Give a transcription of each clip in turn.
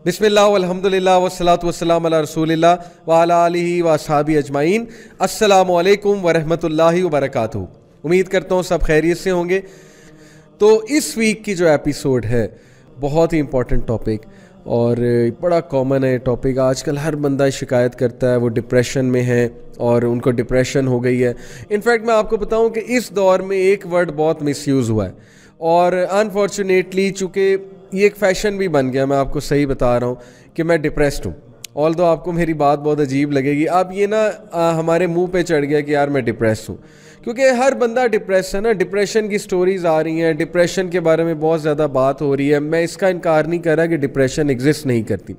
बिस्मिल्लाह वल्हम्दुलिल्लाह वस्सलातु वस्सलाम अला रसूलिल्लाह व अला आलिहि व अस्हाबी अजमाइन। अस्सलामु अलैकुम व रहमतुल्लाहि व बरकातुहू। उम्मीद करता हूँ सब खैरियत से होंगे। तो इस वीक की जो एपिसोड है बहुत ही इम्पोर्टेंट टॉपिक और बड़ा कॉमन है टॉपिक। आजकल हर बंदा शिकायत करता है वो डिप्रेशन में है और उनको डिप्रेशन हो गई है। इनफैक्ट मैं आपको बताऊं कि इस दौर में एक वर्ड बहुत मिसयूज़ हुआ है और अनफॉर्चुनेटली चूँकि ये एक फ़ैशन भी बन गया। मैं आपको सही बता रहा हूँ कि मैं डिप्रेस्ड हूँ। ऑल दो आपको मेरी बात बहुत अजीब लगेगी, अब ये ना हमारे मुंह पे चढ़ गया कि यार मैं डिप्रेस हूँ, क्योंकि हर बंदा डिप्रेस है ना। डिप्रेशन की स्टोरीज़ आ रही हैं, डिप्रेशन के बारे में बहुत ज़्यादा बात हो रही है। मैं इसका इनकार नहीं कर रहा कि डिप्रेशन एग्जिस्ट नहीं करती।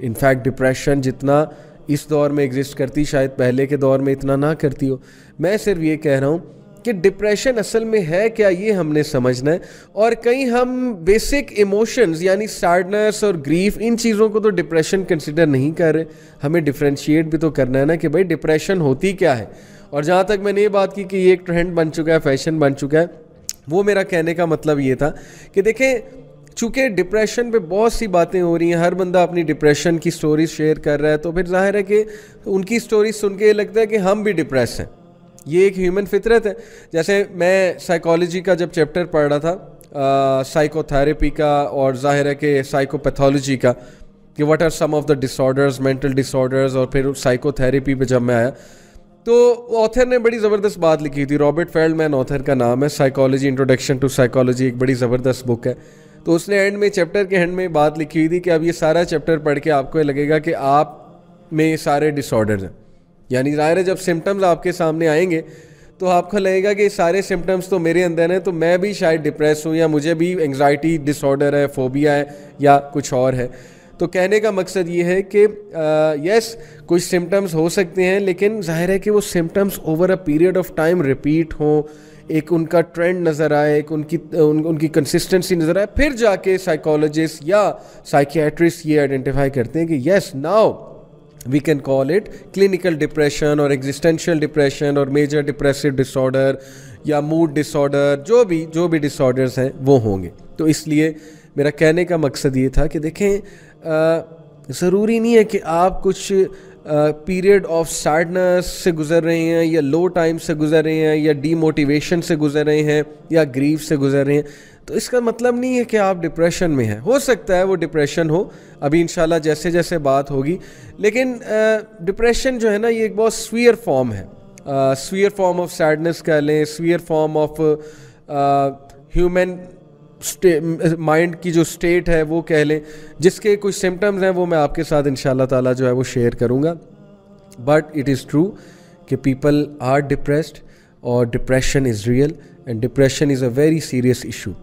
इनफैक्ट डिप्रेशन जितना इस दौर में एग्जिस्ट करती शायद पहले के दौर में इतना ना करती हो। मैं सिर्फ ये कह रहा हूँ कि डिप्रेशन असल में है क्या, ये हमने समझना है। और कहीं हम बेसिक इमोशंस यानी सैडनेस और ग्रीफ, इन चीज़ों को तो डिप्रेशन कंसिडर नहीं कर रहे। हमें डिफ्रेंशिएट भी तो करना है ना कि भाई डिप्रेशन होती क्या है। और जहाँ तक मैंने ये बात की कि ये एक ट्रेंड बन चुका है, फैशन बन चुका है, वो मेरा कहने का मतलब ये था कि देखें, चूँकि डिप्रेशन पे बहुत सी बातें हो रही हैं, हर बंदा अपनी डिप्रेशन की स्टोरी शेयर कर रहा है, तो फिर जाहिर है कि उनकी स्टोरी सुन के ये लगता है कि हम भी डिप्रेस हैं। ये एक ह्यूमन फितरत है। जैसे मैं साइकोलॉजी का जब चैप्टर पढ़ रहा था, साइकोथेरेपी का और ज़ाहिर है कि साइकोपैथोलॉजी का, कि what are some of the disorders, mental disorders, और फिर साइकोथेरेपी पे जब मैं आया तो ऑथर ने बड़ी ज़बरदस्त बात लिखी थी। रॉबर्ट फेल्डमैन ऑथर का नाम है। साइकोलॉजी, इंट्रोडक्शन टू साइकोलॉजी एक बड़ी ज़बरदस्त बुक है। तो उसने एंड में, चैप्टर के एंड में बात लिखी हुई थी कि अब ये सारा चैप्टर पढ़ के आपको ये लगेगा कि आप में ये सारे डिसऑर्डर्स हैं। यानी ज़ाहिर है जब सिम्टम्स आपके सामने आएंगे तो आपको लगेगा कि सारे सिम्टम्स तो मेरे अंदर हैं, तो मैं भी शायद डिप्रेस हूँ या मुझे भी एंग्जाइटी डिसऑर्डर है, फोबिया है या कुछ और है। तो कहने का मकसद ये है कि यस, कुछ सिम्टम्स हो सकते हैं, लेकिन ज़ाहिर है कि वो symptoms over a period of time repeat हों, एक उनका ट्रेंड नज़र आए, एक उनकी कंसिस्टेंसी नज़र आए, फिर जाके साइकोलॉजिस्ट या साइकियाट्रिस्ट ये आइडेंटिफाई करते हैं कि yes, now we can call it clinical depression और existential depression और major depressive disorder या mood disorder, जो भी disorders हैं वो होंगे। तो इसलिए मेरा कहने का मकसद ये था कि देखें, ज़रूरी नहीं है कि आप कुछ पीरियड ऑफ सैडनेस से गुज़र रहे हैं या लो टाइम से गुज़र रहे हैं या डीमोटिवेशन से गुज़र रहे हैं या ग्रीफ से गुज़र रहे हैं, तो इसका मतलब नहीं है कि आप डिप्रेशन में हैं। हो सकता है वो डिप्रेशन हो, अभी इंशाल्लाह जैसे जैसे बात होगी। लेकिन डिप्रेशन जो है ना, ये एक बहुत स्वीयर फॉर्म है। स्वीयर फॉर्म ऑफ सैडनेस कह लें, severe form of human mind की जो स्टेट है वो कह लें, जिसके कुछ सिम्टम्स हैं वो मैं आपके साथ इंशाल्लाह ताला जो है वो शेयर करूँगा। बट इट इज़ ट्रू कि पीपल आर डिप्रेस्ड और depression is real and depression is a very serious issue.